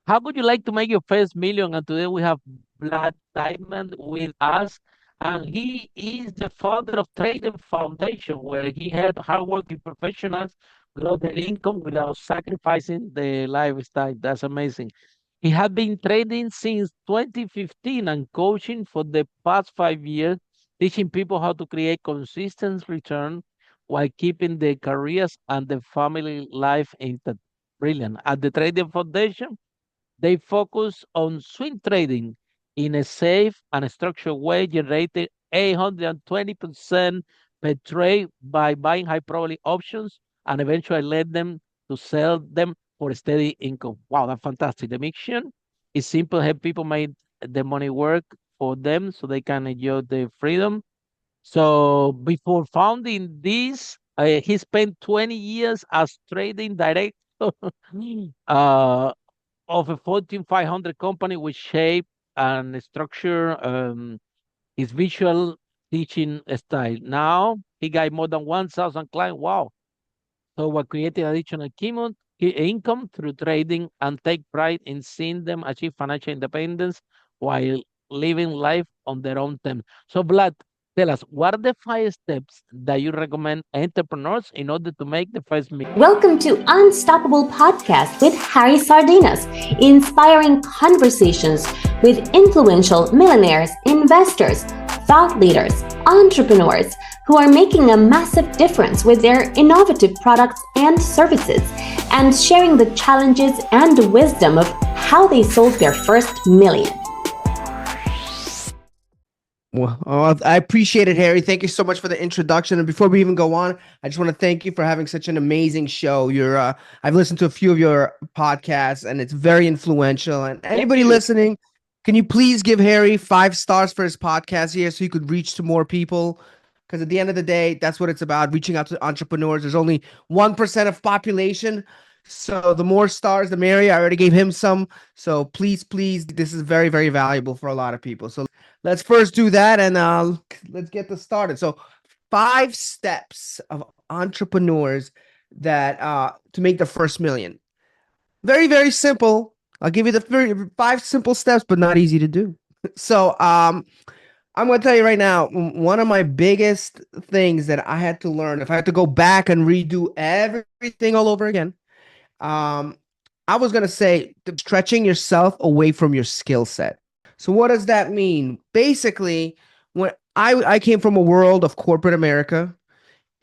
how would you like to make your first million? And today we have Vlad Tayman with us, and he is the founder of Trading Foundation, where he helped hardworking professionals grow their income without sacrificing the lifestyle. That's amazing. He had been trading since 2015 and coaching for the past 5 years, teaching people how to create consistent return while keeping their careers and the family life intact. Brilliant. At the Trading Foundation, they focus on swing trading in a safe and structured way, generating 820% per trade by buying high probability options and eventually let them to sell them for steady income. Wow, that's fantastic. The mission is simple, help people make the money work for them so they can enjoy the freedom. So before founding this, he spent 20 years as trading director uh, of a Fortune 500 company which shaped and structure his visual teaching style. Now he got more than 1,000 clients. Wow. So we're creating additional income through trading and take pride in seeing them achieve financial independence while living life on their own terms. So Vlad, tell us, what are the 5 steps that you recommend entrepreneurs in order to make the first million? Welcome to Unstoppable Podcast with Harry Sardinas, inspiring conversations with influential millionaires, investors, thought leaders, entrepreneurs who are making a massive difference with their innovative products and services, and sharing the challenges and wisdom of how they sold their first million. Well, I appreciate it, Harry. Thank you so much for the introduction. And before we even go on, I just want to thank you for having such an amazing show. I've listened to a few of your podcasts, and it's very influential. And Thank anybody you. listening, can you please give Harry 5 stars for his podcast here so he could reach to more people? Because at the end of the day, that's what it's about, reaching out to entrepreneurs. There's only 1% of population. So the more stars, the merrier. I already gave him some. So please, this is very, very valuable for a lot of people. So let's first do that, and let's get this started. So 5 steps of entrepreneurs that to make the first million. Very, very simple. I'll give you the 5 simple steps, but not easy to do. So I'm going to tell you right now, one of my biggest things that I had to learn, if I had to go back and redo everything all over again, I was going to say stretching yourself away from your skill set. So what does that mean? Basically, when I came from a world of corporate America,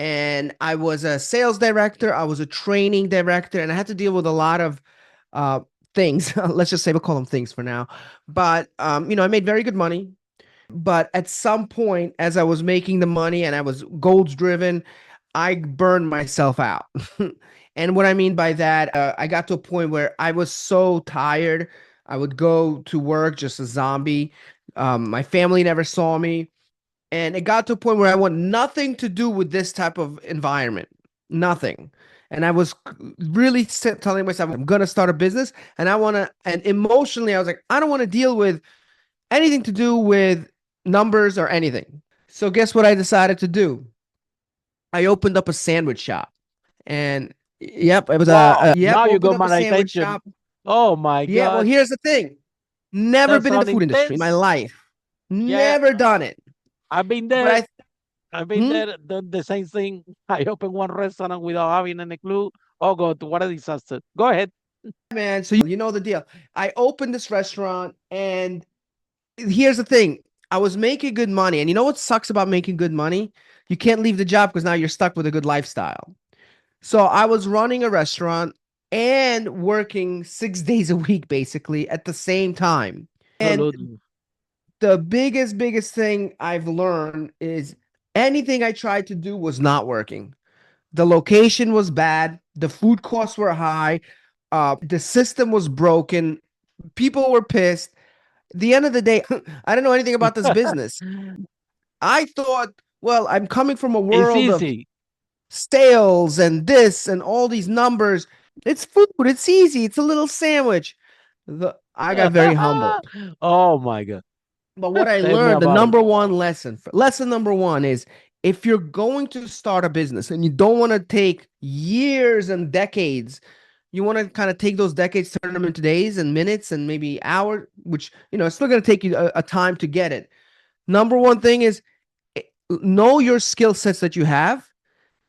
and I was a sales director, I was a training director, and I had to deal with a lot of things. Let's just say we'll call them things for now. But I made very good money. But at some point, as I was making the money and I was goals driven, I burned myself out. And what I mean by that, I got to a point where I was so tired. I would go to work just a zombie. My family never saw me. And it got to a point where I want nothing to do with this type of environment. Nothing. And I was really telling myself, I'm going to start a business. And and emotionally, I was like, I don't want to deal with anything to do with numbers or anything. So guess what I decided to do? I opened up a sandwich shop. And yep, it was Wow. Now you opened got up a my sandwich attention. shop. Oh my Yeah, well, God. here's the thing. Never That been in the sounds food industry in my intense. life. Yeah, Never done it. I've been But there. I've been hmm? there, done the same thing. I opened one restaurant without having any clue. Oh God, what a disaster. Go ahead. Man, so you know the deal. I opened this restaurant, and here's the thing. I was making good money. And you know what sucks about making good money? You can't leave the job because now you're stuck with a good lifestyle. So I was running a restaurant and working 6 days a week, basically, at the same time. And Absolutely. the biggest thing I've learned is anything I tried to do was not working. The location was bad. The food costs were high. The system was broken. People were pissed. At the end of the day, I don't know anything about this business. I thought, well, I'm coming from a It's world of easy. sales and this and all these numbers. It's food. It's easy. It's a little sandwich. I got very humbled. Oh my God. But what I Tell me learned, the about it. number one lesson number one is if you're going to start a business and you don't want to take years and decades, You want to kind of take those decades, turn them into days and minutes and maybe hours, which, it's still going to take you a time to get it. Number one thing is know your skill sets that you have.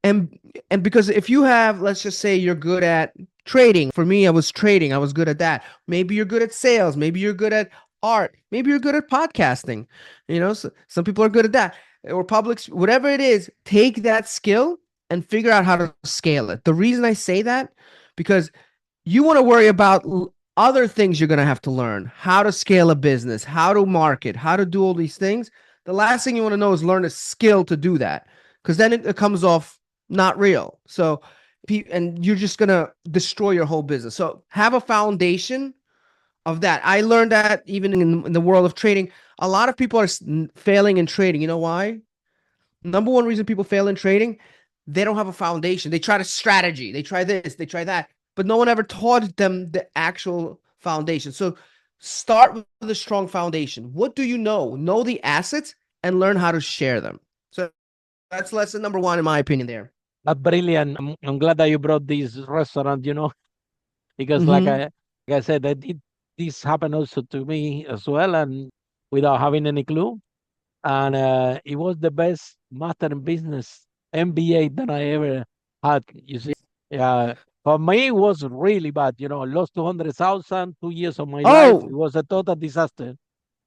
And because if you have, let's just say you're good at trading. For me, I was trading. I was good at that. Maybe you're good at sales. Maybe you're good at art. Maybe you're good at podcasting. So some people are good at that, or whatever it is. Take that skill and figure out how to scale it. The reason I say that, because you want to worry about other things you're going to have to learn: how to scale a business, how to market, how to do all these things. The last thing you want to know is learn a skill to do that, because then it comes off not real. So, and you're just going to destroy your whole business. So have a foundation of that. I learned that even in the world of trading, a lot of people are failing in trading. You know why? Number one reason people fail in trading, they don't have a foundation. They try to strategy. They try this, they try that, but no one ever taught them the actual foundation. So start with a strong foundation. What do you know? Know the assets and learn how to share them. So that's lesson number one, in my opinion, there. Brilliant. I'm glad that you brought this restaurant, because Mm-hmm. like I said, this happened also to me as well, and without having any clue. And it was the best master in business MBA that I ever had. You see, yeah. For me, it was really bad. I lost 200,000, 2 years of my life. It Oh, was a total disaster.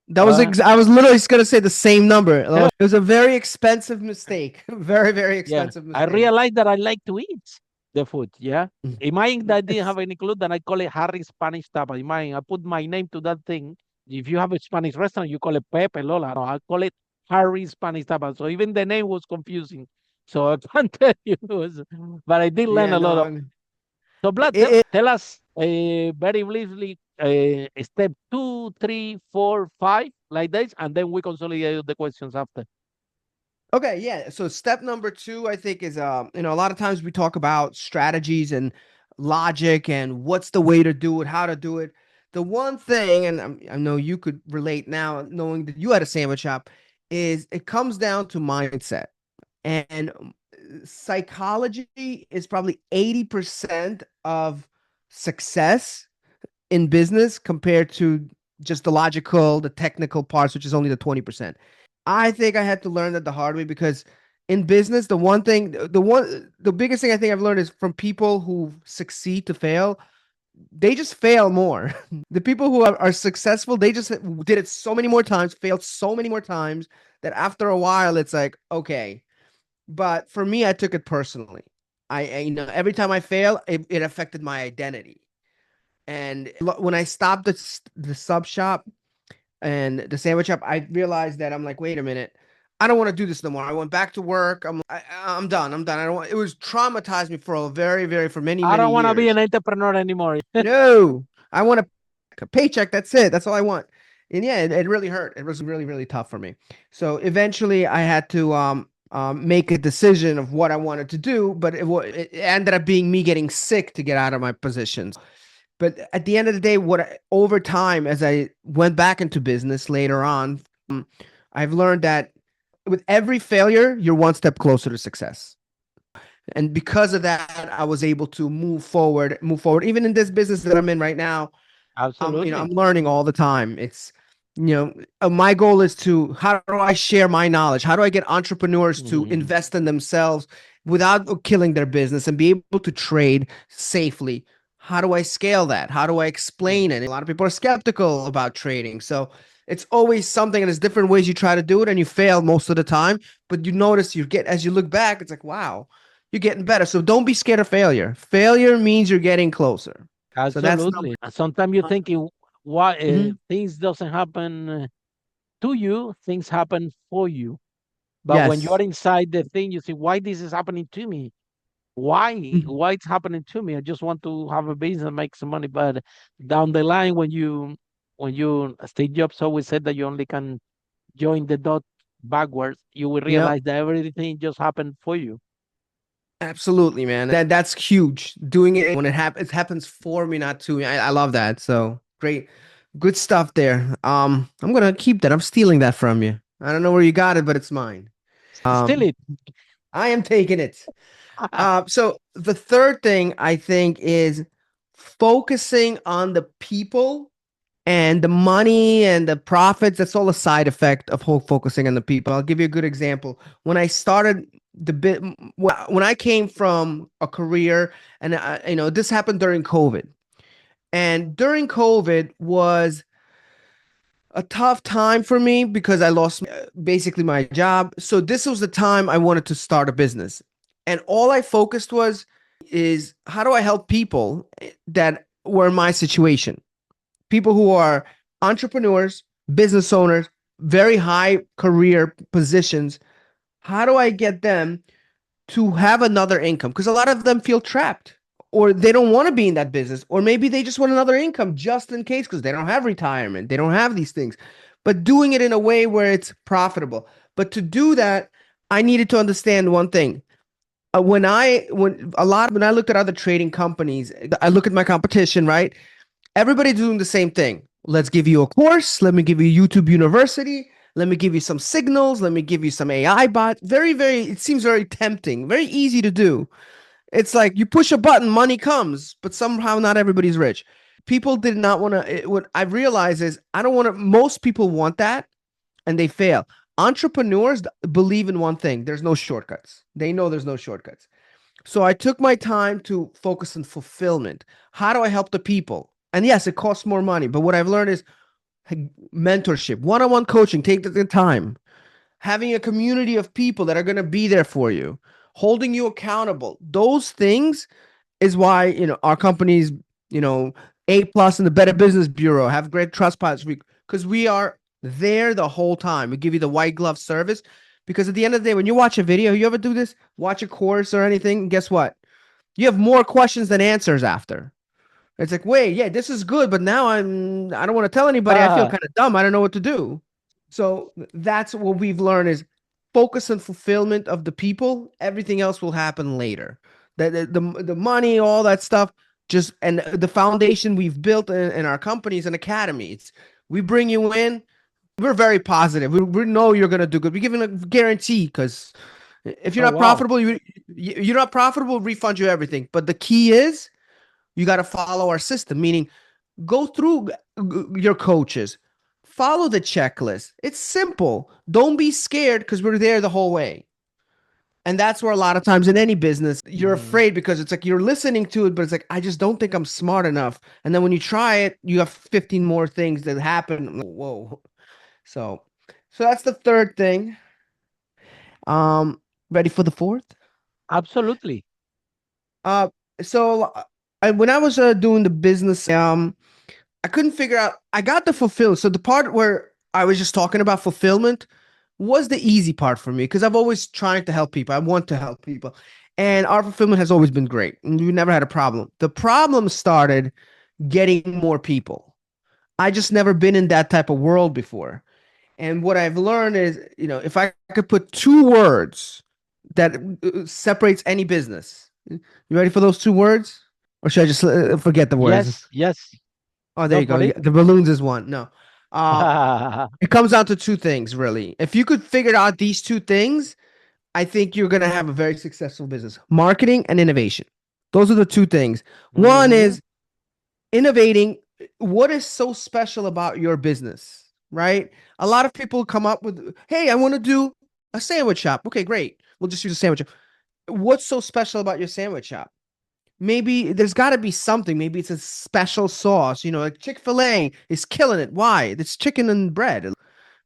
that was Uh, I was literally just gonna say the same number. It was a very expensive mistake. Very, very Yeah, expensive I mistake. realized that I like to eat the food. Yeah. Imagine that I didn't Yes. have any clue, then I call it Harry Spanish Tapa. Imagine I put my name to that thing. If you have a Spanish restaurant, you call it Pepe Lola. No, I call it Harry Spanish Tapa. So even the name was confusing. So I can't tell you, but I did learn Yeah, a no, lot of. So, Vlad, it, tell us very briefly step 2, 3, 4, 5, like this, and then we consolidate the questions after. okay, yeah. So step number two, I think, is a lot of times we talk about strategies and logic and what's the way to do it, how to do it. The one thing, and I know you could relate now, knowing that you had a sandwich shop, is it comes down to mindset. And psychology is probably 80% of success in business compared to just the logical, the technical parts, which is only the 20%. I think I had to learn that the hard way, because in business, the biggest thing I think I've learned is from people who succeed to fail, they just fail more. The people who are successful, they just did it so many more times, failed so many more times, that after a while it's like, okay. But for me, I took it personally. Every time I fail, it affected my identity. And when I stopped the sub shop and the sandwich shop, I realized that I'm like, wait a minute, I don't want to do this no more. I went back to work. I'm done. I'm done. I don't want. It was traumatized me for a very, very for many, I many don't want to be an years. entrepreneur anymore. No, I want a paycheck. That's it. That's all I want. And yeah, it really hurt. It was really, really tough for me. So eventually, I had to make a decision of what I wanted to do. But it ended up being me getting sick to get out of my positions. But at the end of the day, over time, as I went back into business later on, I've learned that with every failure, you're one step closer to success. And because of that, I was able to move forward. Even in this business that I'm in right now, I'm Absolutely. learning all the time. It's, my goal is to, how do I share my knowledge? How do I get entrepreneurs to Mhm. invest in themselves without killing their business and be able to trade safely? How do I scale that? How do I explain it? A lot of people are skeptical about trading. So it's always something, and there's different ways you try to do it and you fail most of the time, but you notice as you look back, it's like, wow, you're getting better. So don't be scared of failure. Failure means you're getting closer. So that's number. Absolutely. Sometimes you think why Mhm. things doesn't happen to you, things happen for you. But when you Yes. are inside the thing, you say, why this is happening to me? Why? Mhm. Why it's happening to me? I just want to have a business and make some money. But down the line, when you Steve Jobs always said that you only can join the dot backwards, you will Yep. realize that everything just happened for you. Absolutely, man. That's huge. Doing it when it happens for me, not to me. I love that. So great, good stuff there. I'm gonna keep that. I'm stealing that from you. I don't know where you got it, but it's mine. Still it. I am taking it. So the third thing I think is focusing on the people and the money and the profits, that's all a side effect of whole focusing on the people. I'll give you a good example. When I started the bit, when I came from a career, and this happened during COVID, and during COVID was a tough time for me because I lost basically my job. So this was the time I wanted to start a business. And all I focused is how do I help people that were in my situation? People who are entrepreneurs, business owners, very high career positions. How do I get them to have another income? Because a lot of them feel trapped, or they don't want to be in that business, or maybe they just want another income just in case because they don't have retirement. They don't have these things, but doing it in a way where it's profitable. But to do that, I needed to understand one thing. When I looked at other trading companies, I look at my competition, right? Everybody's doing the same thing. Let's give you a course. Let me give you YouTube University. Let me give you some signals. Let me give you some AI bot. It seems very tempting, very easy to do. It's like you push a button, money comes, but somehow not everybody's rich. People did not want to. What I realize is I don't want to. Most people want that and they fail. Entrepreneurs believe in one thing: there's no shortcuts. They know there's no shortcuts. So I took my time to focus on fulfillment. How do I help the people? And yes, it costs more money, but what I've learned is mentorship, one-on-one coaching, take the time, having a community of people that are going to be there for you, holding you accountable. Those things is why, our companies, A plus in the Better Business Bureau, have great trust pilots, because we are there the whole time. We give you the white glove service, because at the end of the day, when you watch a video, you ever do this, watch a course or anything, guess what? You have more questions than answers after. It's like, wait, yeah, this is good, but now I don't want to tell anybody. I feel kind of dumb. I don't know what to do. So that's what we've learned is focus on fulfillment of the people. Everything else will happen later. The money, all that stuff, and the foundation we've built in our company is an academy. We bring you in. We're very positive. We know you're gonna do good. We give you a guarantee, because if you're Oh, not wow. profitable, you're not profitable. We'll refund you everything. But the key is you got to follow our system, meaning go through your coaches, follow the checklist. It's simple. Don't be scared, because we're there the whole way. And that's where a lot of times in any business, you're Mhm. afraid, because it's like you're listening to it, but it's like, I just don't think I'm smart enough. And then when you try it, you have 15 more things that happen. Whoa. So, so that's the third thing. Um, Ready for the fourth? Absolutely. Uh, so when I was doing the business, I couldn't figure out. I got the fulfillment. So the part where I was just talking about fulfillment was the easy part for me, because I've always tried to help people. I want to help people, and our fulfillment has always been great, and we never had a problem. The problem started getting more people. I just never been in that type of world before, and what I've learned is, if I could put two words that separates any business. You ready for those two words, or should I just forget the words? Yes, yes. Oh, there Go you go. for it. The balloons is one. No. Uh, it comes down to two things, really. If you could figure out these two things, I think you're going to have a very successful business. Marketing and innovation. Those are the two things. One Hmm. is innovating. What is so special about your business, right? A lot of people come up with, hey, I want to do a sandwich shop. Okay, great. We'll just use a sandwich shop. What's so special about your sandwich shop? Maybe there's got to be something. Maybe it's a special sauce. Like Chick-fil-A is killing it. Why? It's chicken and bread.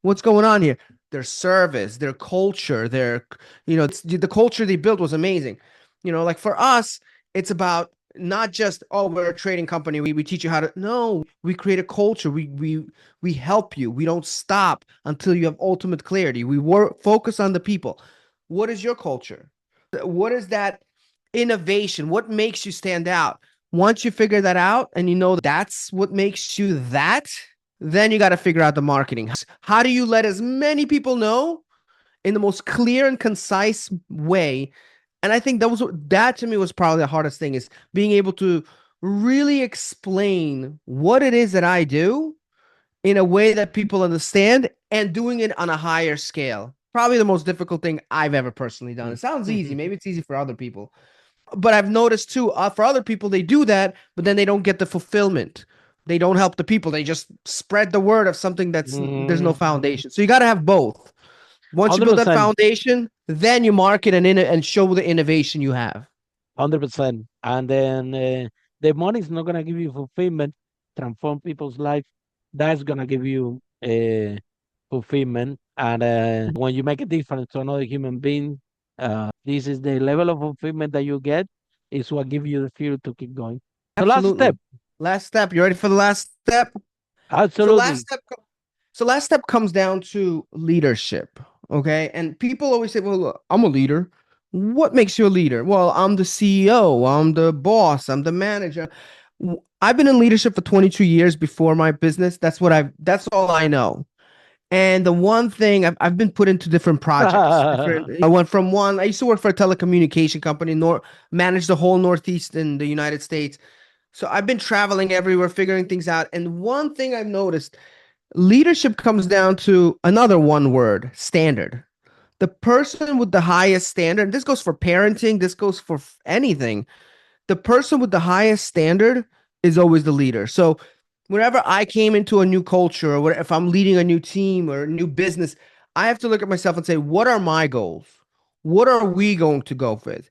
What's going on here? Their service, their culture, the culture they built was amazing. Like for us, it's about not just, oh, we're a trading company. We teach you how to. No, we create a culture. We help you. We don't stop until you have ultimate clarity. We focus on the people. What is your culture? What is that innovation? What makes you stand out? Once you figure that out and that's what makes you that, then you got to figure out the marketing. How do you let as many people know in the most clear and concise way? And I think that to me was probably the hardest thing, is being able to really explain what it is that I do in a way that people understand, and doing it on a higher scale. Probably the most difficult thing I've ever personally done. It sounds easy. Maybe it's easy for other people. but I've noticed too, for other people, they do that, but then they don't get the fulfillment. They don't help the people. They just spread the word of something that's there's no Mm, foundation. So you got to have both. Once you build that 100%. foundation, then you market and show the innovation you have. 100%. And then the money is not gonna give you fulfillment, transform people's life. That's gonna give you fulfillment. And when you make a difference to another human being, this is the level of fulfillment that you get is what give you the fuel to keep going. So last step, Absolutely. Last step. You ready for the last step? So last absolutely. step. So last step comes down to leadership. Okay. And people always say, well, look, I'm a leader. What makes you a leader? Well, I'm the CEO, I'm the boss, I'm the manager. I've been in leadership for 22 years before my business. That's all I know. And the one thing I've been put into different projects, different. I went from one. I used to work for a telecommunication company, managed the whole Northeast in the United States. So I've been traveling everywhere, figuring things out. And one thing I've noticed, leadership comes down to another one word: standard. The person with the highest standard. This goes for parenting. This goes for anything. The person with the highest standard is always the leader. So whenever I came into a new culture, or if I'm leading a new team or a new business, I have to look at myself and say, what are my goals? What are we going to go with?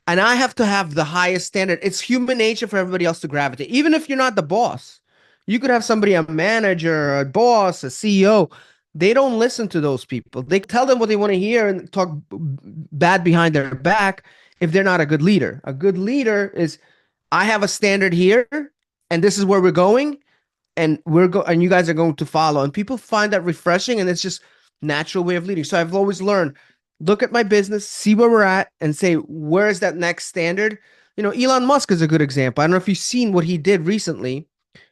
And I have to have the highest standard. It's human nature for everybody else to gravitate, even if you're not the boss. You could have somebody, a manager, a boss, a CEO. They don't listen to those people. They tell them what they want to hear and talk bad behind their back if they're not a good leader. A good leader is, I have a standard here, and this is where we're going, and and you guys are going to follow. And people find that refreshing, and it's just natural way of leading. So I've always learned, look at my business, see where we're at, and say, where is that next standard? Elon Musk is a good example. I don't know if you've seen what he did recently.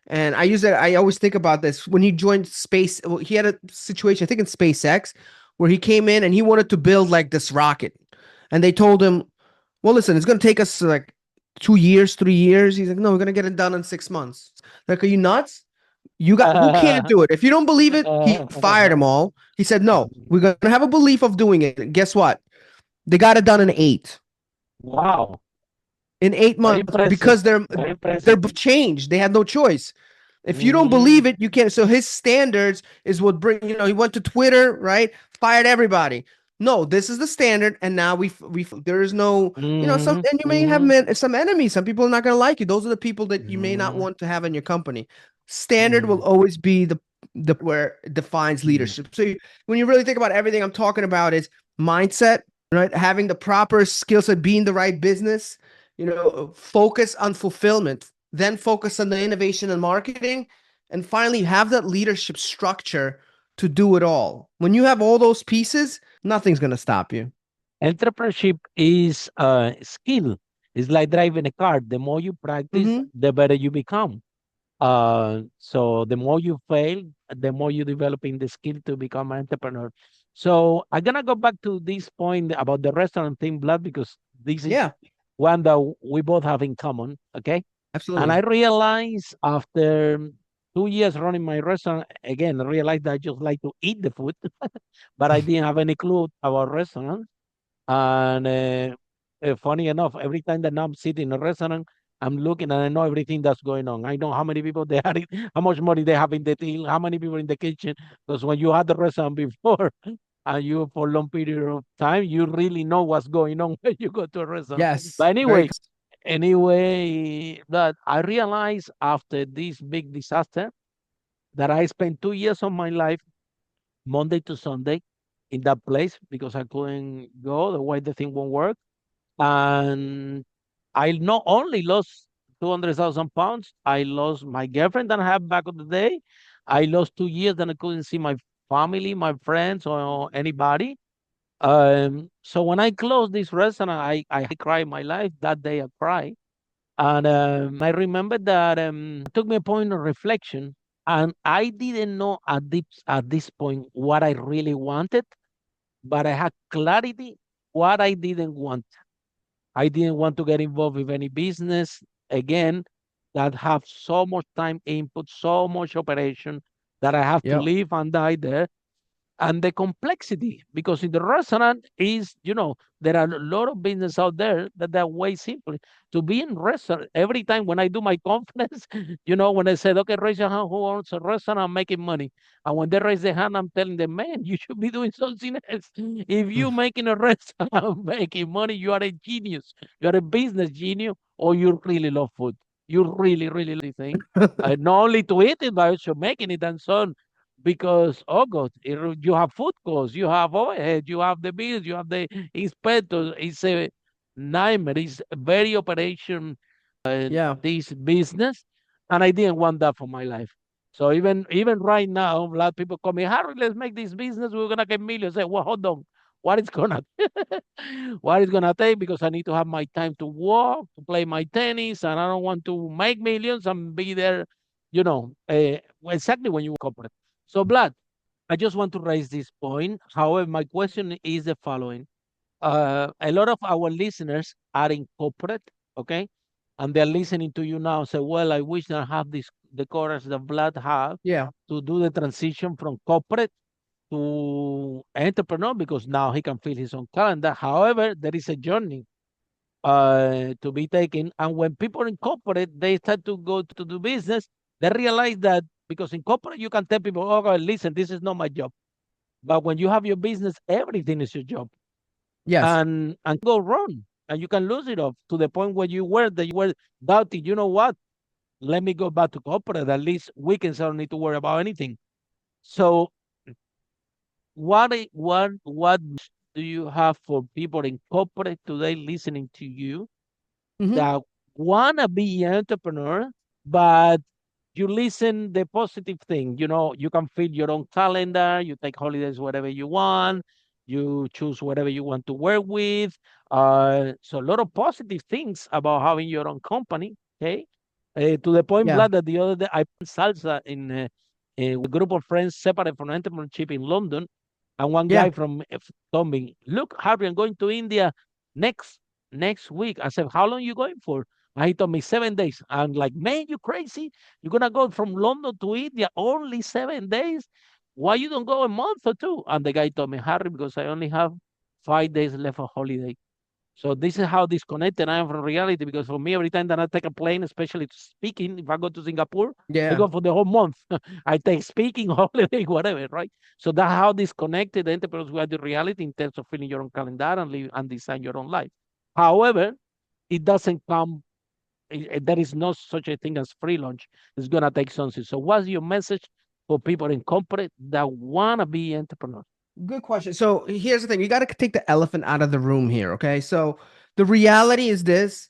And I always think about this when he joined space. Well, he had a situation, I think in SpaceX, where he came in and he wanted to build like this rocket. And they told him, well, listen, it's going to take us like 2 years, 3 years. He's like, no, we're going to get it done in 6 months. Like, are you nuts? Who can't do it? If you don't believe it, he fired them all. He said, no, we're going to have a belief of doing it. And guess what? They got it done in eight. Wow. In eight Very months, impressive. because they're Very they're impressive. changed. They had no choice. If you don't Mm-hmm. believe it, you can't. So his standards is what bring. He went to Twitter, right? Fired everybody. No, this is the standard, and now we there is no. Some, Mm-hmm. and you may have Mm-hmm. some enemies. Some people are not going to like you. Those are the people that you may not Mm-hmm. want to have in your company. Standard will always be the where it defines Mm-hmm. leadership. So when you really think about everything I'm talking about, is mindset, right? Having the proper skill set, being the right business. Focus on fulfillment, then focus on the innovation and marketing, and finally have that leadership structure to do it all. When you have all those pieces, nothing's going to stop you. Entrepreneurship is a skill. It's like driving a car. The more you practice, Mm-hmm. the better you become. So the more you fail, the more you developing the skill to become an entrepreneur. So I'm gonna go back to this point about the restaurant thing, Blood, because this is Yeah, one that we both have in common. Okay. And I absolutely. realized after 2 years running my restaurant, again, I realized that I just like to eat the food, but I didn't have any clue about restaurants. And funny enough, every time that now I'm sitting in a restaurant, I'm looking and I know everything that's going on. I know how many people they had, how much money they have in the till, how many people in the kitchen. Because when you had the restaurant before and you for a long period of time, you really know what's going on when you go to a restaurant. Yes, But very. anyway, that I realized after this big disaster that I spent 2 years of my life, Monday to Sunday, in that place because I couldn't go. The way the thing won't work. And I not only lost 200,000 pounds, I lost my girlfriend that I had back in the day. I lost 2 years that I couldn't see my family, my friends, or anybody. So when I closed this restaurant, I cried my life. That day I cried. And I remember that took me a point of reflection. And I didn't know at this point what I really wanted, but I had clarity what I didn't want. I didn't want to get involved with any business again that have so much time input, so much operation that I have to Yep. live and die there. and the complexity, because in the restaurant is, there are a lot of business out there that are way simple to be in restaurant. Every time when I do my conference, when I said, okay, raise your hand who owns a restaurant, I'm making money. And when they raise their hand, I'm telling them, man, you should be doing something else. If you making a restaurant, making money, you are a genius. You are a business genius, or you really love food. You really, really think. Not only to eat it, but also making it and so on. Because, oh God, you have food costs, you have overhead, you have the bills, you have the inspectors. It's a nightmare. It's a very operation, Yeah. this business, and I didn't want that for my life. So even right now, a lot of people call me, Harry, let's make this business. We're gonna get millions. I say, well, hold on. What is gonna what is gonna take? Because I need to have my time to walk, to play my tennis, and I don't want to make millions and be there, exactly when you corporate. So, Vlad, I just want to raise this point. However, my question is the following. A lot of our listeners are in corporate, okay? And they're listening to you now say, well, I wish I have the courage that Vlad have Yeah. to do the transition from corporate to entrepreneur, because now he can fill his own calendar. However, there is a journey to be taken. And when people in corporate, they start to go to do business, they realize that, because in corporate, you can tell people, oh, God, listen, this is not my job. But when you have your business, everything is your job. Yes. And go wrong. And you can lose it off to the point where you were doubting, you know what? Let me go back to corporate. At least weekends I don't need to worry about anything. So what do you have for people in corporate today listening to you Hmm. that wanna be an entrepreneur, but you listen the positive thing. You can fill your own calendar, you take holidays whatever you want, you choose whatever you want to work with. So a lot of positive things about having your own company. Okay. To the point, Yeah. Vlad, that the other day I played salsa with a group of friends separate from entrepreneurship in London. And one Yeah. guy from told me, look, Harvey, I'm going to India next next week. I said, how long you going for? And he told me 7 days. I'm like, man, you crazy? You're gonna go from London to India only 7 days? Why you don't go a month or two? And the guy told me, Harry, because I only have 5 days left of holiday. So this is how disconnected I am from reality. Because for me, every time that I take a plane, especially to speaking, if I go to Singapore, I Yeah. go for the whole month. I take speaking, holiday, whatever, right? So that's how disconnected the entrepreneurs were the reality in terms of filling your own calendar and live and design your own life. However, it doesn't come. There is no such a thing as free lunch. It's gonna take something. So, what's your message for people in corporate that wanna be entrepreneurs? Good question. So here's the thing. You got to take the elephant out of the room here. Okay. So the reality is this: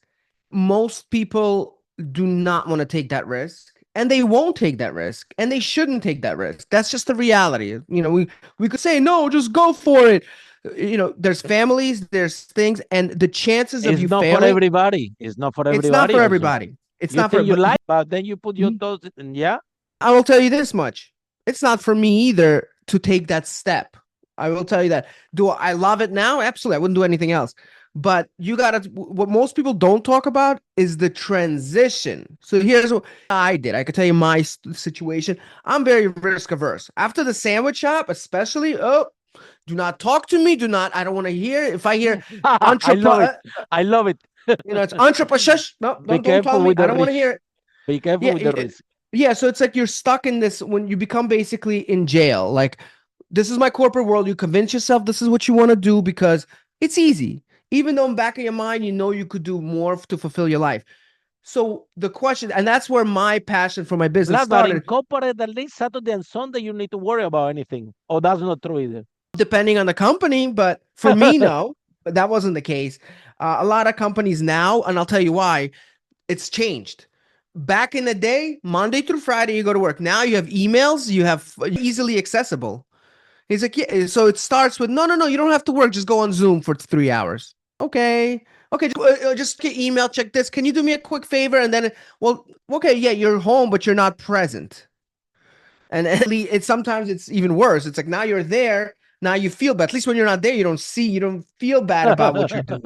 most people do not want to take that risk, and they won't take that risk, and they shouldn't take that risk. That's just the reality. We could say, no, just go for it. There's families, there's things, and the chances of It's you not for failing, everybody. It's not for it's not everybody. for Also, everybody. It's you not for, think you but like, but then you put your Mhm. toes in. Yeah, I will tell you this much. It's not for me either to take that step. I will tell you that. Do I love it now? Absolutely. I wouldn't do anything else. But you got to, what most people don't talk about is the transition. So here's what I did. I could tell you my situation. I'm very risk averse. After the sandwich shop, especially, oh, do not talk to me. I don't want to hear. If I hear I love it. entrepreneur, I love it. it's entrepreneur. No, Be don't tell careful me. with I the don't want to risk. hear it. Be careful Yeah, with the risk. yeah. So it's like you're stuck in this when you become basically in jail. Like, this is my corporate world. You convince yourself this is what you want to do because it's easy. Even though in the back of your mind, you could do more to fulfill your life. So the question, and that's where my passion for my business Vlad, but in started, corporate, at least Saturday and Sunday, you need to worry about anything. Oh, that's not true either. depending on the company. But for me, no, but that wasn't the case. A lot of companies now, and I'll tell you why, it's changed. Back in the day, Monday through Friday, you go to work. Now you have emails, you have easily accessible. He's like, yeah. So it starts with, no, no, no, you don't have to work. Just go on Zoom for 3 hours. Okay. Okay. Just get email, check this. Can you do me a quick favor? And then, well, okay, yeah, you're home, but you're not present. And sometimes it's even worse. It's like now you're there. Now you feel bad. At least when you're not there, you don't feel bad about what you're doing.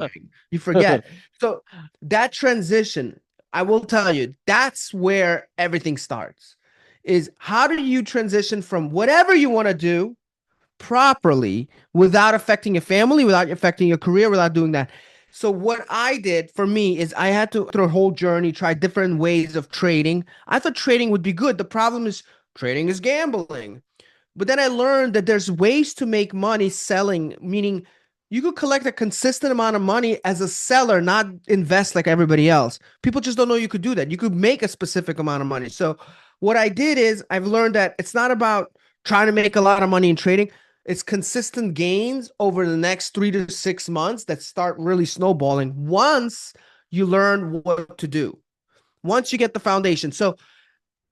You forget. So that transition, I will tell you, that's where everything starts. Is how do you transition from whatever you want to do properly without affecting your family, without affecting your career, without doing that. So what I did for me is I had to through a whole journey, try different ways of trading. I thought trading would be good. The problem is trading is gambling. But then I learned that there's ways to make money selling, meaning you could collect a consistent amount of money as a seller, not invest like everybody else. People just don't know you could do that. You could make a specific amount of money. So what I did is I've learned that it's not about trying to make a lot of money in trading. It's consistent gains over the next 3 to 6 months that start really snowballing once you learn what to do. Once you get the foundation. So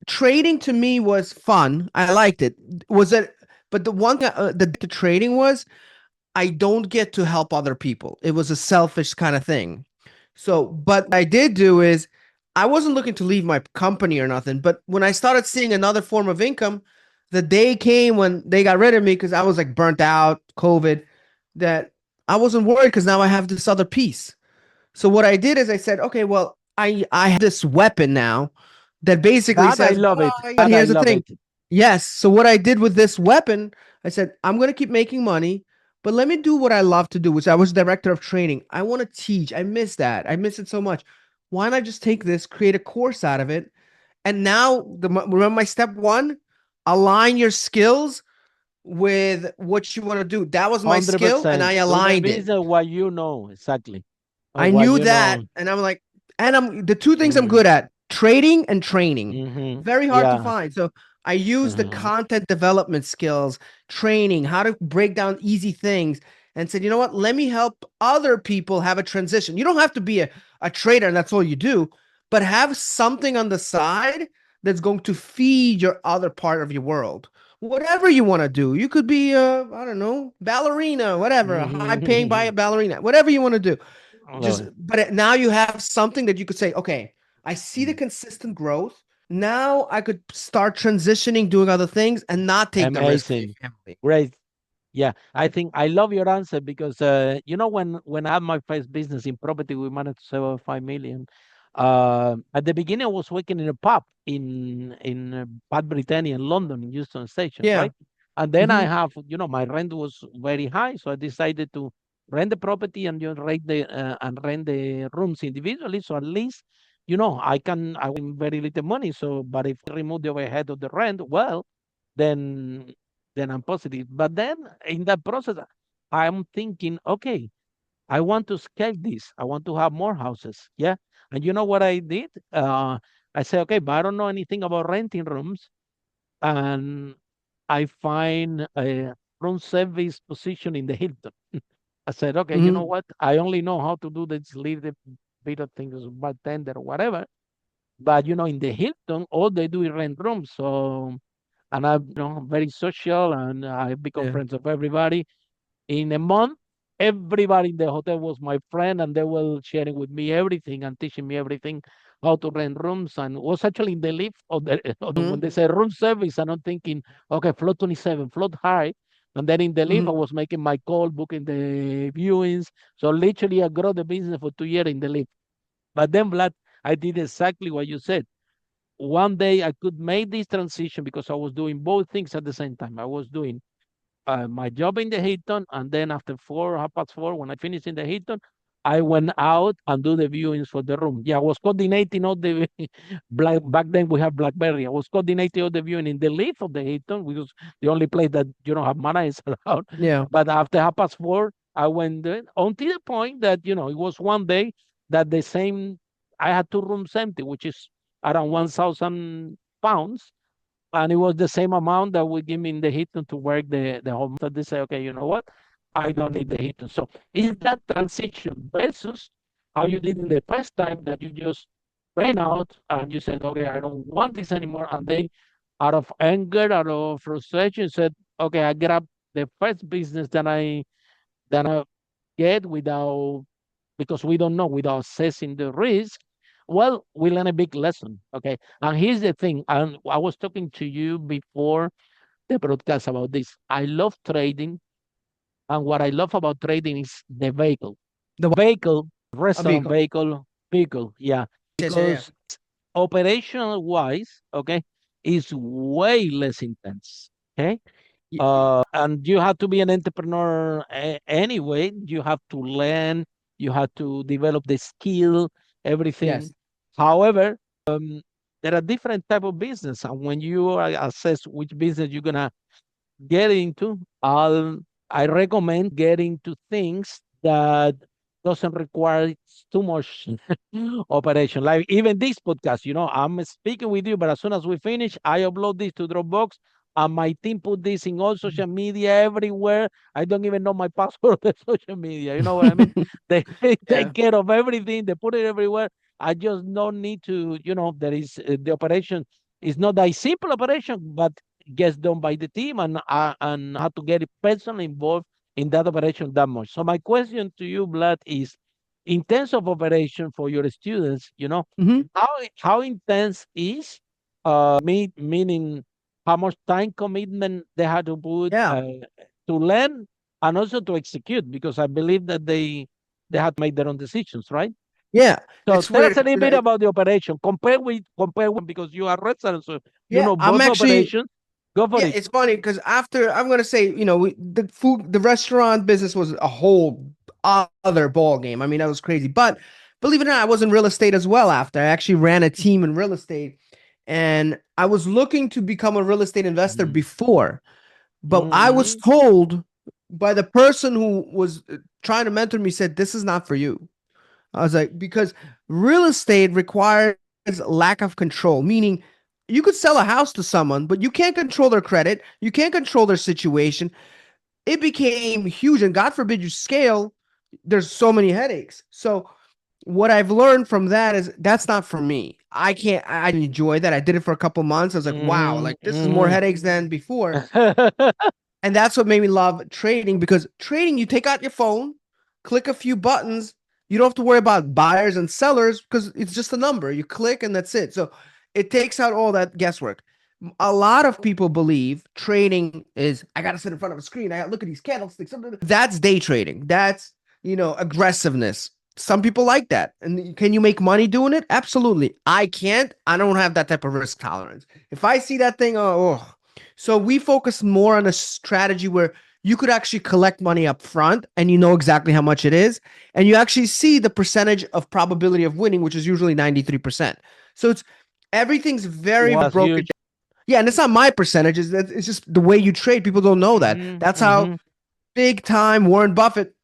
trading to me was fun. I liked it. Was it? But the one thing the trading was I don't get to help other people. It was a selfish kind of thing. So, but what I did do is I wasn't looking to leave my company or nothing. But when I started seeing another form of income, the day came when they got rid of me because I was like burnt out, COVID, that I wasn't worried because now I have this other piece. So what I did is I said, okay, well, I have this weapon now that basically That I says love it. buy. But That I here's the love thing. it. Yes. So what I did with this weapon, I said, I'm going to keep making money, but let me do what I love to do, which I was director of training. I want to teach. I miss that. I miss it so much. Why not just take this, create a course out of it? And now remember my step one, align your skills with what you want to do. That was my skill and I 100%. Do the aligned it. business what you know exactly. Or I what knew you that, know. and I'm like, and I'm the two things I'm Mm-hmm. good at: trading and training. Mm-hmm. Very hard to Yeah. find. So I use the Mm-hmm. content development skills, training, how to break down easy things, and said, you know what? Let me help other people have a transition. You don't have to be a trader, and that's all you do, but have something on the side that's going to feed your other part of your world. Whatever you want to do, you could be I don't know, ballerina, whatever, a high paying by Mm-hmm. a ballerina, whatever you want to do. I love Just it. but now you have something that you could say, okay, I see the Mm. consistent growth. Now I could start transitioning, doing other things, and not take the risk for your Amazing. family. Great. Yeah, I think I love your answer because when I had my first business in property, we managed to save over 5 million. At the beginning, I was working in a pub in Bad Britannia in London, in Euston Station, Yeah. right? And then I Hmm. have, my rent was very high, so I decided to rent the property and rent the rooms individually. So at least, I win very little money. So, but if I remove the overhead of the rent, well, then I'm positive. But then in that process, I'm thinking, okay, I want to scale this. I want to have more houses. Yeah. And you know what I did? I said, okay, but I don't know anything about renting rooms. And I find a room service position in the Hilton. I said, okay, you know Hmm. what? I only know how to do this, leave the bit of things, bartender or whatever. But in the Hilton, all they do is rent rooms. So, and I'm, very social, and I become Yeah. friends of everybody. In a month, everybody in the hotel was my friend, and they were sharing with me everything and teaching me everything, how to rent rooms. And was actually in the lift of when Hmm. they say room service, and I'm thinking, okay, floor 27, floor high. And then in the lift, I Hmm. was making my call, booking the viewings. So literally, I grew the business for 2 years in the lift. But then, Vlad, I did exactly what you said. One day I could make this transition because I was doing both things at the same time. I was doing my job in the Hilton, and then after 4, 4:30, when I finished in the Hilton, I went out and do the viewings for the room. Yeah, I was coordinating all the back then we have BlackBerry. I was coordinating all the viewing in the lift of the Hilton, which was the only place that you don't have managers around. Yeah. But after 4:30, I went there until the point that it was one day that the same I had 2 rooms empty, which is around 1,000 pounds, and it was the same amount that we give me in the Hilton to work the whole month. They say, okay, you know what? I don't need the Hilton. So is that transition versus how you did in the first time that you just ran out and you said, okay, I don't want this anymore. And then out of anger, out of frustration, said, okay, I get up the first business that I get without, because we don't know, without assessing the risk. Well, we learn a big lesson. Okay. And here's the thing. And I was talking to you before the broadcast about this. I love trading. And what I love about trading is the vehicle. The Vehicle, a restaurant vehicle. vehicle. Yeah. Yes. Yeah. Yeah. Because operational wise, okay, is way less intense. Okay. And you have to be an entrepreneur anyway. You have to learn, you have to develop the skill, everything. Yes. However, there are different type of business, and when you assess which business you're gonna get into, I recommend getting to things that doesn't require too much operation. Like even this podcast, I'm speaking with you, but as soon as we finish, I upload this to Dropbox, and my team put this in all social media everywhere. I don't even know my password of the social media. You know what I mean? They Yeah. take care of everything. They put it everywhere. I just don't need to. There is the operation is not a simple operation, but gets done by the team, and how to get it personally involved in that operation that much. So my question to you, Vlad, is in terms of operation for your students, Hmm. how intense is meaning how much time commitment they have to put Yeah. to learn and also to execute, because I believe that they have to make their own decisions, right? Yeah. So It's tell weird. us a little bit about the operation. Compare with because you are restaurant, so you Yeah. know I'm both actually, operations. Go for yeah, it. it's funny because after I'm gonna say, the restaurant business was a whole other ball game. I mean, that was crazy. But believe it or not, I was in real estate as well. After I actually ran a team in real estate, and I was looking to become a real estate investor Mhm. before, but I was Mhm. told by the person who was trying to mentor me, said this is not for you. I was like, because real estate requires lack of control, meaning you could sell a house to someone, but you can't control their credit. You can't control their situation. It became huge. And God forbid you scale, there's so many headaches. So, what I've learned from that is that's not for me. I can't, I didn't enjoy that. I did it for a couple months. I was like, wow, Mhm. like this is more Mhm. headaches than before. And that's what made me love trading, because trading, you take out your phone, click a few buttons. You don't have to worry about buyers and sellers because it's just a number. You click and that's it. So it takes out all that guesswork. A lot of people believe trading is I got to sit in front of a screen. I got to look at these candlesticks. That's day trading. That's, aggressiveness. Some people like that. And can you make money doing it? Absolutely. I can't. I don't have that type of risk tolerance. If I see that thing, so we focus more on a strategy where you could actually collect money up front and you know exactly how much it is. And you actually see the percentage of probability of winning, which is usually 93%. So everything's very Wow, that's broken. huge. Yeah, and it's not my percentages. It's just the way you trade. People don't know that. Mhm. That's how Mhm. big time Warren Buffett,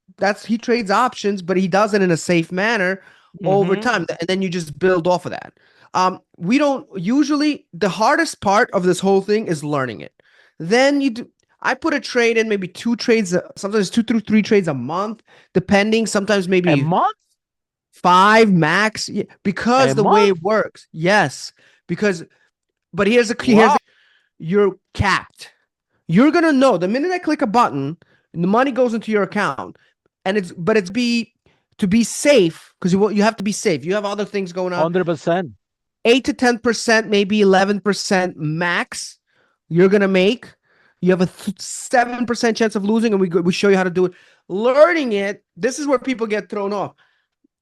he trades options, but he does it in a safe manner over Mhm. time. And then you just build off of that. We don't usually, the hardest part of this whole thing is learning it. Then I put a trade in, maybe two trades, sometimes 2 through 3 trades a month, depending, sometimes A maybe month? five max, yeah, A because the way month? it works. Yes, because, but here's the key, Wow. you're capped. You're gonna know the minute I click a button, and the money goes into your account, and it's be to be safe, because you have to be safe. You have other things going on. 100%. 8 to 10%, maybe 11% max. You're gonna make. You have a 7% chance of losing, and we show you how to do it. Learning it. This is where people get thrown off.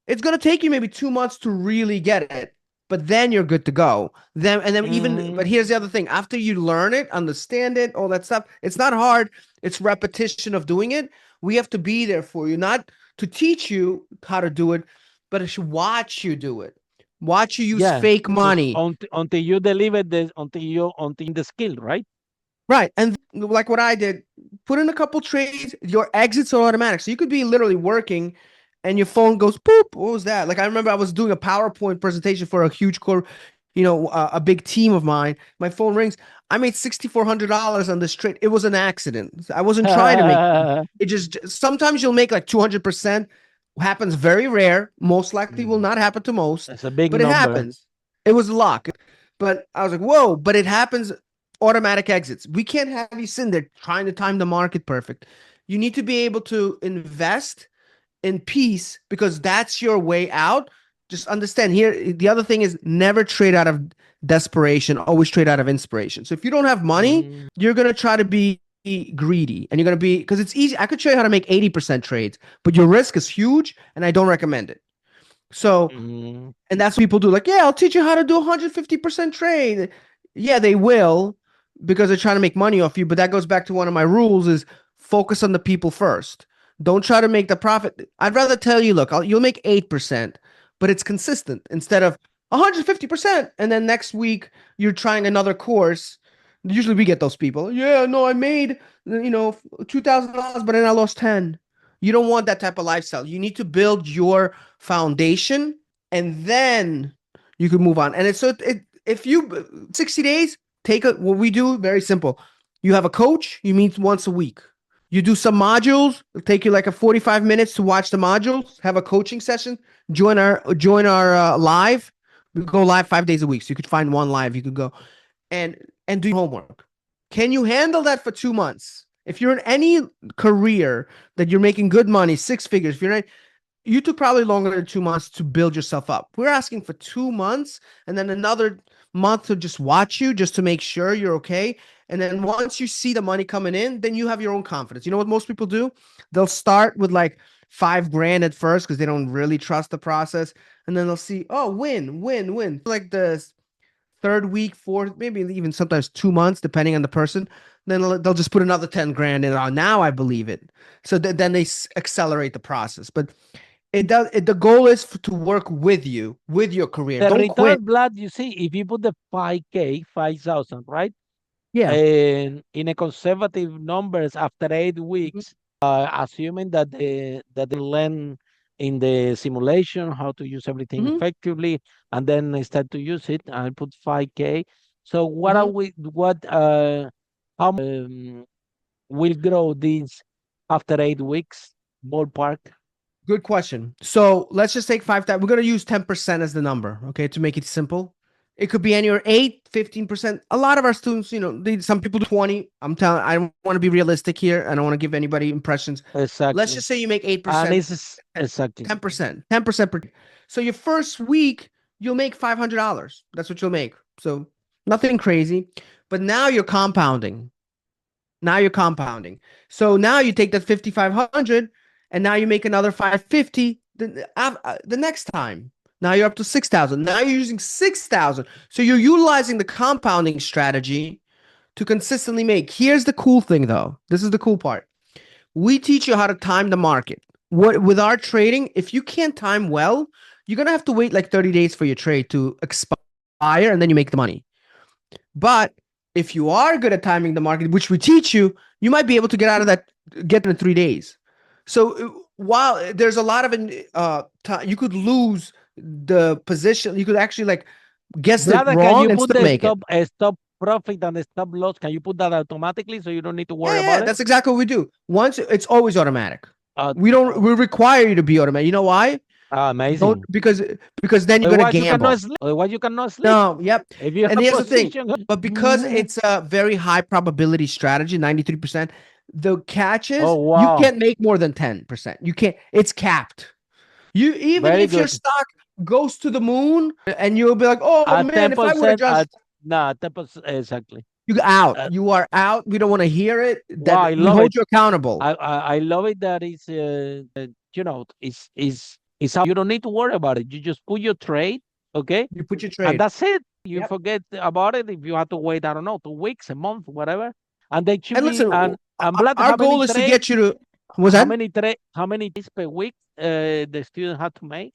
It's going to take you maybe 2 months to really get it, but then you're good to go. Then even, but Mhm. here's the other thing: after you learn it, understand it, all that stuff, it's not hard. It's repetition of doing it. We have to be there for you, not to teach you how to do it, but to watch you do it. Watch you use Yeah. fake Just money. until you deliver this, until the skill, right? Right. And like what I did, put in a couple trades, your exits are automatic. So you could be literally working and your phone goes boop. What was that? Like I remember I was doing a PowerPoint presentation for a huge a big team of mine. My phone rings. I made $6,400 on this trade. It was an accident. I wasn't trying to make it. Just sometimes you'll make like 200%. Happens very rare. Most likely will Mm. not happen to most, That's a big but it number. happens. It was luck. But I was like, whoa, but it happens, automatic exits. We can't have you sitting there trying to time the market perfect. You need to be able to invest in peace because that's your way out. Just understand here. The other thing is never trade out of desperation, always trade out of inspiration. So if you don't have money, Mm. you're going to try to be greedy and you're going to be, because it's easy. I could show you how to make 80% trades, but your risk is huge and I don't recommend it. So, Mm. and that's what people do. Like, yeah, I'll teach you how to do 150% trade. Yeah, they will. because they're trying to make money off you. But that goes back to one of my rules: is focus on the people first. Don't try to make the profit. I'd rather tell you, look, you'll make 8%, but it's consistent instead of 150%. And then next week you're trying another course. Usually we get those people. Yeah, no, I made $2,000, but then I lost 10. You don't want that type of lifestyle. You need to build your foundation, and then you can move on. And it's so if you 60 days, what we do, very simple. You have a coach, you meet once a week. You do some modules, it'll take you like a 45 minutes to watch the modules, have a coaching session, join our live. We go live 5 days a week. So you could find one live, you could go and do your homework. Can you handle that for 2 months? If you're in any career that you're making good money, six figures, if you're not, you took probably longer than 2 months to build yourself up. We're asking for 2 months and then another month to just watch you, just to make sure you're okay. And then once you see the money coming in, then you have your own confidence. You know what most people do? They'll start with like 5 grand at first because they don't really trust the process. And then they'll see, oh, win. Like the third week, fourth, maybe even sometimes 2 months, depending on the person. Then they'll just put another 10 grand in. Oh, now I believe it. So then they accelerate the process. But the goal is to work with you, with your career. The Don't quit. return, Vlad, you see, if you put the 5K, 5,000, right? Yeah. And in a conservative numbers after 8 Mhm. weeks, assuming that they learn in the simulation how to use everything Mhm. effectively, and then they start to use it, I put 5K. So Mhm. how will grow these after 8 weeks, ballpark? Good question. So let's just take 5,000. We're going to use 10% as the number, okay, to make it simple. It could be anywhere 8, 15%. A lot of our students, some people do 20. I don't want to be realistic here. I don't want to give anybody impressions. Let's Exactly. just say you make And 8%, it's exactly. 10%, 10% per. So your first week, you'll make $500. That's what you'll make. So nothing crazy. But now you're compounding. So now you take that 5,500 and now you make another 550 the next time. Now you're up to 6,000. Now you're using 6,000. So you're utilizing the compounding strategy to consistently make. Here's the cool thing though. This is the cool part. We teach you how to time the market. What with our trading, if you can't time well, you're going to have to wait like 30 days for your trade to expire and then you make the money. But if you are good at timing the market, which we teach you, you might be able to get in 3 days. So while there's a lot of time, you could lose the position. You could actually like guess it Vlada, can wrong you and put still the make it. stop profit and the stop loss? Can you put that automatically so you don't need to worry Yeah, about it? that's exactly what we do. Once it's always automatic. Uh, We don't. oh, We require you to be automatic. You know why? Don't amazing. because then you're gonna Otherwise, you cannot gamble. sleep. Otherwise, you cannot sleep. No, yep. If you And have here's the thing, position, but because it's a very high probability strategy, 93%, the catch oh is you wow, can't make more than 10%. You can't, it's capped. You even very if your good. stock goes to the moon and you'll be like, oh At man, ten if I would have percent, at just nah, 10% exactly. you out. Uh, You are out. We don't want to hear it. wow, That I we love it. hold you accountable. I love it that it's it's how you don't need to worry about it. You just put your trade, okay, You put your and trade. that's it. You Yep. forget about it if you have to wait, I don't know, 2 weeks, a month, whatever. And they should And be listen, and Vlad, our goal is to get you to was that? how many trades per week the student have to make?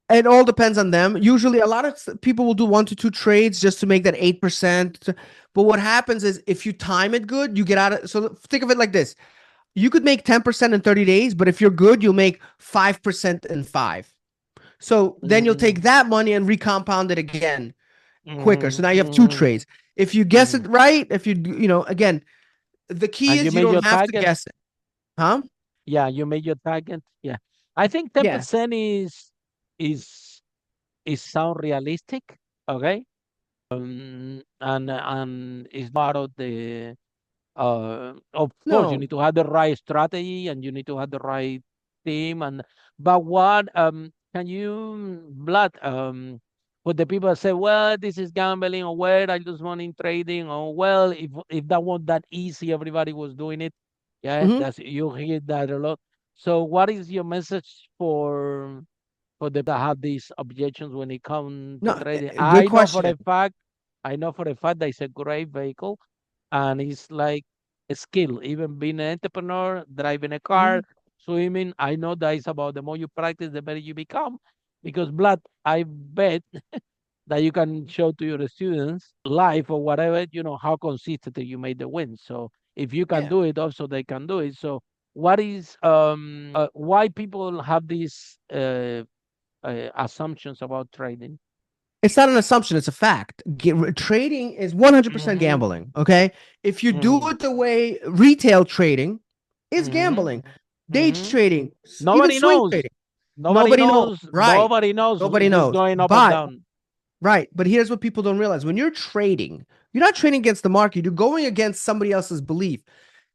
It all depends on them. Usually, a lot of people will do 1 to 2 trades just to make that 8%. But what happens is if you time it good, you get out of. So think of it like this: you could make 10% in 30 days, but if you're good, you'll make 5% in 5. So then you'll Mm-hmm, take that money and recompound it again quicker. So mm-hmm, now you have two mm-hmm, trades. If you guess mm-hmm. it right, if again, the key And you is you made your don't have to target. guess it, huh? Yeah, you made your target. Yeah, I think ten Yeah. percent is sound realistic. Okay, and it's part of the of course you No. need to have the right strategy and you need to have the right team and but what can you blood for the people that say well this is gambling or well I lose money in trading or well if that was that easy everybody was doing it yeah Mhm. that's you hear that a lot so what is your message for the that have these objections when it comes to No. trading Good I know for question. a fact I know for a fact that it's a great vehicle and it's like a skill. Even being an entrepreneur, driving a car, Mhm. swimming, I know that it's about the more you practice, the better you become. Because Vlad, I bet that you can show to your students live or whatever, how consistent you made the win. So if you can Yeah. do it, also they can do it. So what is why people have these assumptions about trading? It's not an assumption, it's a fact. Trading is 100% Mm-hmm. gambling, okay? If you do Mm-hmm. it the way retail trading is Mm-hmm. gambling, day Mm-hmm. trading, even Nobody swing knows. trading, Nobody nobody knows. knows. Right. Nobody knows Nobody who's knows. going up and But, down. right. But here's what people don't realize when you're trading, you're not trading against the market, you're going against somebody else's belief.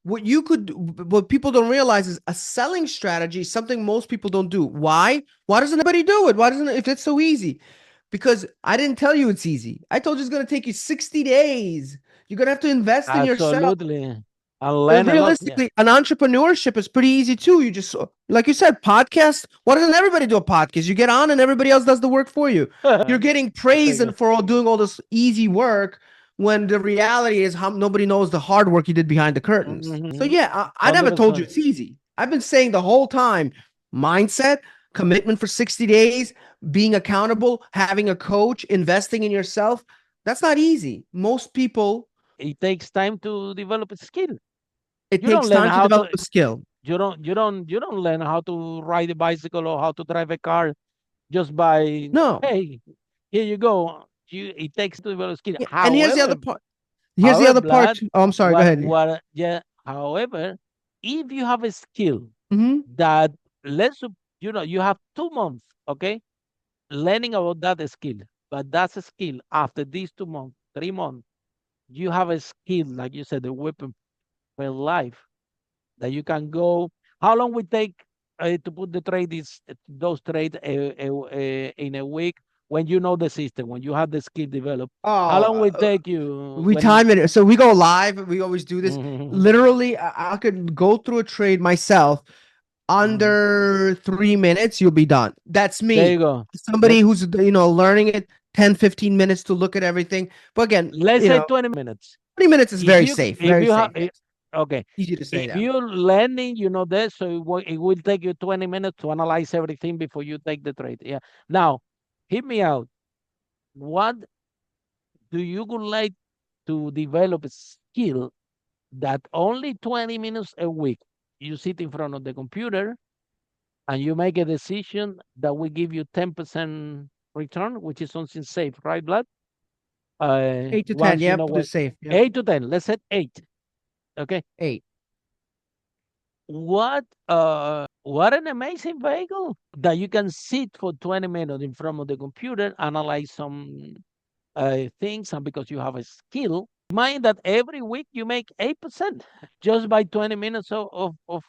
What people don't realize is a selling strategy is something most people don't do. Why doesn't anybody do it? Why doesn't it, if it's so easy? Because I didn't tell you it's easy. I told you it's going to take you 60 days. You're going to have to invest in yourself. Absolutely. And learn a lot. Yeah. Realistically, an entrepreneurship is pretty easy too. You just, like you said, podcast. Why doesn't everybody do a podcast? You get on and everybody else does the work for you. You're getting praised Thank for doing all this easy work when the reality is how nobody knows the hard work you did behind the curtains. So you. yeah, I never told you 100%. it's easy. I've been saying the whole time, mindset, commitment for 60 days, being accountable, having a coach, investing in yourself. That's not easy. Most people, It takes time to develop a skill. it You don't takes learn time to how develop to a skill. you don't learn how to ride a bicycle or how to drive a car just by, No. hey, here you go. It takes to develop skill. Yeah, and here's the other However, part. Here's the other part. Vlad, Oh, I'm sorry. Go ahead. yeah. However, if you have a skill Hmm. that you have 2 months, okay, learning about that skill, but that's a skill. After these 2 months, 3 months, you have a skill, like you said, a weapon for life that you can go. How long will take to put the trade is those trades in a week when you know the system, when you have the skill developed? How Oh, long will it take you we when? time it. So we go live. We always do this. Mhm, Literally, I could go through a trade myself mhm. under 3 minutes. You'll be done. That's There me. you go. Somebody Let who's learning it 10, 15 minutes to look at everything. But again, let's say 20 minutes. 20 minutes is If very you safe. if Very you have safe. Yes. okay, Easy to say if that. you're learning, this, so it will take you 20 minutes to analyze everything before you take the trade. Yeah. Now, hit me out. What do you would like to develop a skill that only 20 minutes a week you sit in front of the computer and you make a decision that will give you 10% return, which is something safe, right, Vlad? 8 to 10. Once you know Yep. what, Safe. Yep. 8 to 10, let's say 8. Okay. 8. What an amazing vehicle that you can sit for 20 minutes in front of the computer, analyze some things, and because you have a skill, mind that every week you make 8% just by 20 minutes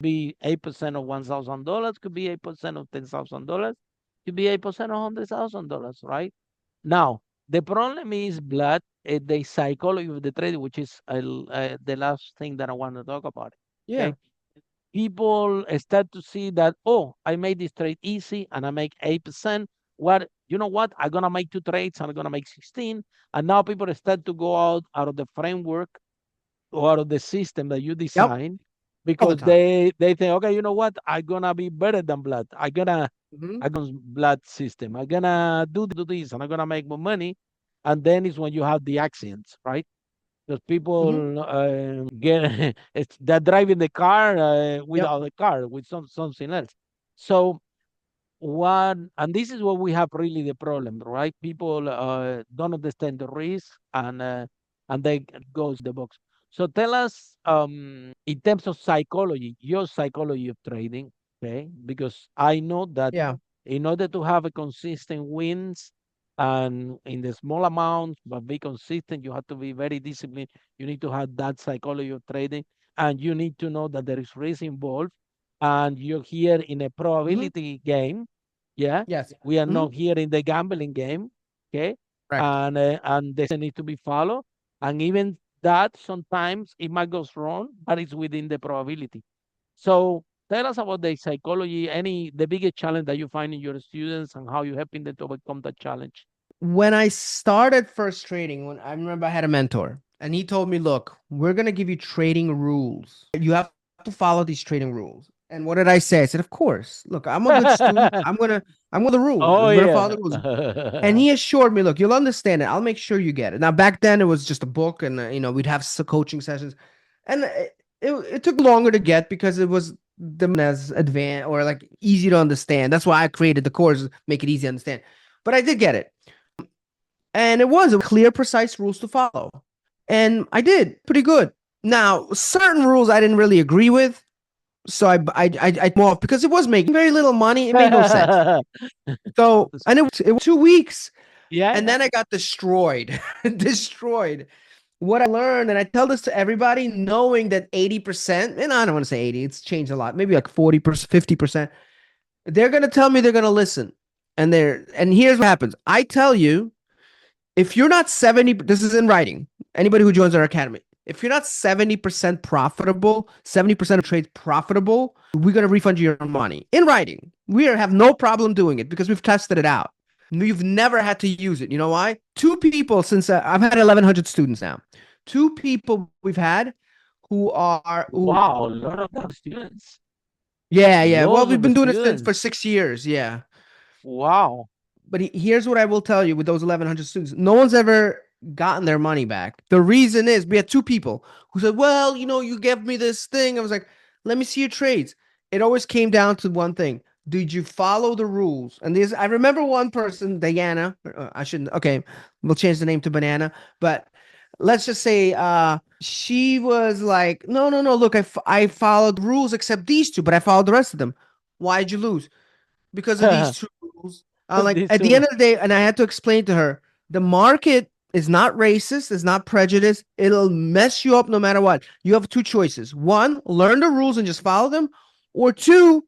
be 8% of $1,000, could be 8% of $10,000, could be 8% of $100,000, right? Now, the problem is, Blood, the psychology of the trade, which is the last thing that I want to talk about. Yeah. Okay. People start to see that, oh, I made this trade easy and I make 8%. You know what? I'm gonna make 2 trades and I'm gonna make 16. And now people start to go out of the framework or out of the system that you Yep. design All the because time. they think, okay, you know what? I'm gonna be better than Blood. Hmm. I gonna Blood system. I'm gonna do this and I'm gonna make more money. And then is when you have the accidents, right? Because Hmm. people get they're driving the car Yep. without the car with something else. So and this is what we have really the problem, right? People don't understand the risk and they goes the box. So tell us, in terms of psychology, your psychology of trading, okay? Because I know that Yeah. in order to have a consistent wins and in the small amounts but be consistent, you have to be very disciplined. You need to have that psychology of trading, and you need to know that there is risk involved, and you're here in a Hmm. probability game. Yeah, Yes. we are Hmm. not here in the gambling game. Okay, Correct. and the need to be followed, and even that sometimes it might go wrong, but it's within the probability. So tell us about the psychology, the biggest challenge that you find in your students and how you helping them to overcome that challenge. When I started first trading, when I remember I had a mentor and he told me, "Look, we're gonna give you trading rules. You have to follow these trading rules." And what did I say? I said, "Of course. Look, I'm a good student. I'm gonna the rules. Oh I'm gonna follow yeah. the rules." And he assured me, "Look, you'll understand it. I'll make sure you get it." Now, back then, it was just a book, and we'd have coaching sessions, and it took longer to get because it was the as advanced or like easy to understand. That's why I created the course, make it easy to understand. But I did get it, and it was clear, precise rules to follow, and I did pretty good. Now, certain rules I didn't really agree with, so I more off because it was making very little money. It made no sense. So, and it was 2 weeks, Yeah, and yeah. then I got destroyed, destroyed. What I learned, and I tell this to everybody, knowing that 80%, and I don't want to say 80, it's changed a lot, maybe like 40%, 50%, they're gonna tell me they're gonna listen. And here's what happens. I tell you, if you're not 70, this is in writing. Anybody who joins our academy, if you're not 70% profitable, 70% of trades profitable, we're gonna refund you your money in writing. We have no problem doing it because we've tested it out. You've never had to use it. You know why? Two people since I've had 1,100 students now. Two people we've had who are who. Wow, a lot of students. Yeah, yeah. Well, Loads we've of been doing it since for students. 6 years. Yeah. Wow. But here's what I will tell you with those 1,100 students. No one's ever gotten their money back. The reason is we had two people who said, well, you gave me this thing. I was like, let me see your trades. It always came down to one thing. Did you follow the rules? And I remember one person, Diana. I shouldn't. Okay, we'll change the name to Banana. But let's just say she was like, no, no, no. Look, I followed rules except these two, but I followed the rest of them. Why did you lose? Because of these two rules. Like This at the too. end of the day, and I had to explain to her, the market is not racist, it's not prejudiced. It'll mess you up no matter what. You have two choices. One, learn the rules and just follow them, or two,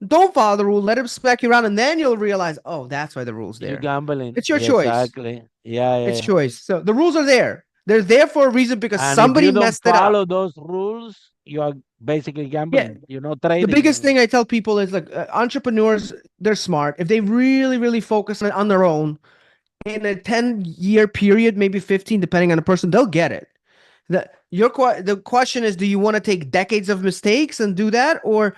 don't follow the rule, let it smack you around, and then you'll realize, oh, that's why the rule's You there. gambling. It's your Yeah, choice. exactly. Yeah, yeah, It's yeah. choice. So the rules are there. They're there for a reason because And if somebody you don't messed it up. follow those rules, you are basically Yeah. gambling. You're not The biggest trading. thing I tell people is like entrepreneurs, they're smart. If they really, really focus on their own, in a 10-year period, maybe 15, depending on the person, they'll get it. The question is, do you want to take decades of mistakes and do that, or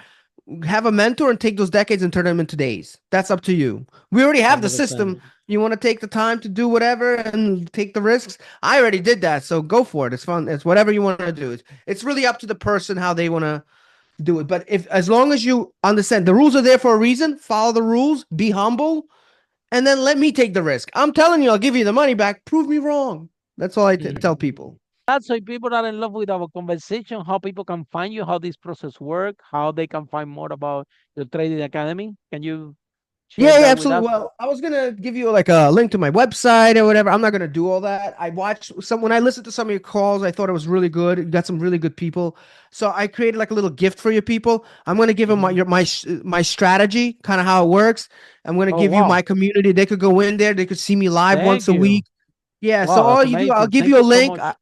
have a mentor and take those decades and turn them into days? That's up to you. We already have the 100%. system. You want to take the time to do whatever and take the risks? I already did that, so go for it. It's fun. It's whatever you want to do. It's really up to the person how they want to do it. But if as long as you understand the rules are there for a reason, follow the rules, be humble, and then let me take the risk. I'm telling you, I'll give you the money back. Prove me wrong. That's all I tell people. That's why people are in love with our conversation, how people can find you, how this process work, how they can find more about your trading academy. Can you share Yeah, that with absolutely. us? Well, I was gonna give you like a link to my website or whatever. I'm not gonna do all that. I watched some when I listened to some of your calls. I thought it was really good. You got some really good people, so I created like a little gift for your people. I'm gonna give them my strategy, kind of how it works. I'm gonna Oh, give you wow. my community. They could go in there. They could see me live once Thank a you. week. Yeah. So Wow, all that's you do, I'll amazing. give Thank you a you so link. much.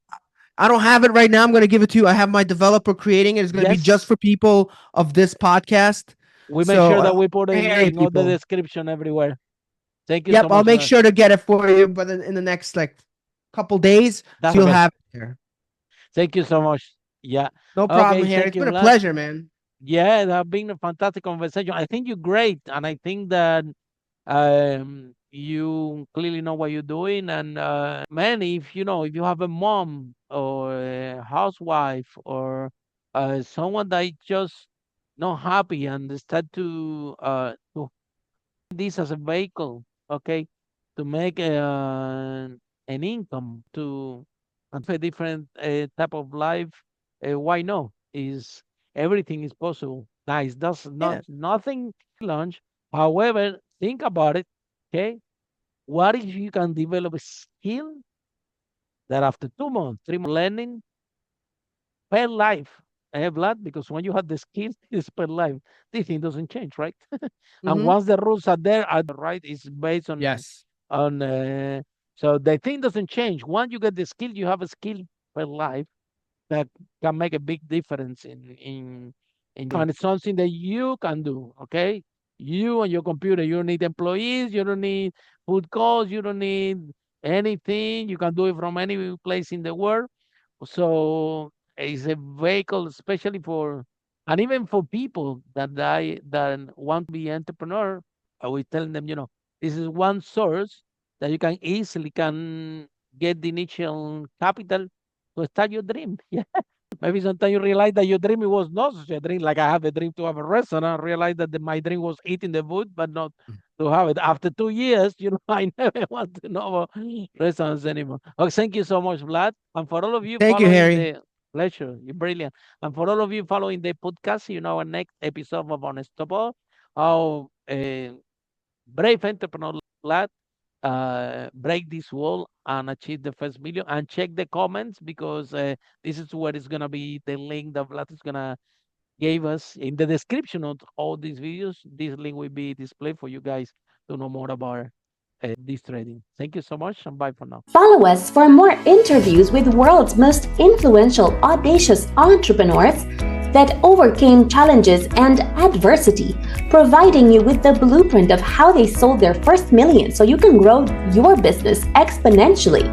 I don't have it right now. I'm going to give it to you. I have my developer creating it. It's going to be Yes, just for people of this podcast. we make So, sure that we put it hey, in all the people. description everywhere. Thank you Yep, so I'll much, make man. sure to get it for you, but in the next like couple days, That's so you'll okay. have it there. Thank you so much. Yeah. No problem, Okay, Harry. thank It's you, been a Vlad. pleasure, man. Yeah, that have been a fantastic conversation. I think you're great, and I think that you clearly know what you're doing. And man, if you have a mom or a housewife or someone that is just not happy and they start to this as a vehicle, okay, to make an income to and for a different type of life, why no? Is everything is possible? Guys, that's not Yeah. nothing lunch. However, think about it. Okay, what if you can develop a skill that after 2 months, 3 months learning per life? Vlad, because when you have the skills, it's per life. This thing doesn't change, right? And Mm-hmm. once the rules are there, are right, it's based Yes. on. So the thing doesn't change. Once you get the skill, you have a skill per life that can make a big difference in and it's something that you can do. Okay, you and your computer. You don't need employees. You don't need food costs. You don't need anything. You can do it from any place in the world. So it's a vehicle, especially for, and even for people that want to be entrepreneur. I will tell them, this is one source that you can easily can get the initial capital to start your dream. Yeah. Maybe sometimes you realize that your dream was not such a dream. Like I have a dream to have a restaurant. I realized that my dream was eating the food, but not to have it. After 2 years, I never want to know about restaurants anymore. Okay, thank you so much, Vlad. And for all of you Thank you, following Harry. the pleasure, you're brilliant. And for all of you following the podcast, our next episode of Unstoppable, how brave entrepreneur Vlad break this wall and achieve the first million. And check the comments because this is where it's gonna be the link that Vlad is gonna give us in the description of all these videos. This link will be displayed for you guys to know more about this trading. Thank you so much and bye for now. Follow us for more interviews with world's most influential, audacious entrepreneurs that overcame challenges and adversity, providing you with the blueprint of how they sold their first million so you can grow your business exponentially.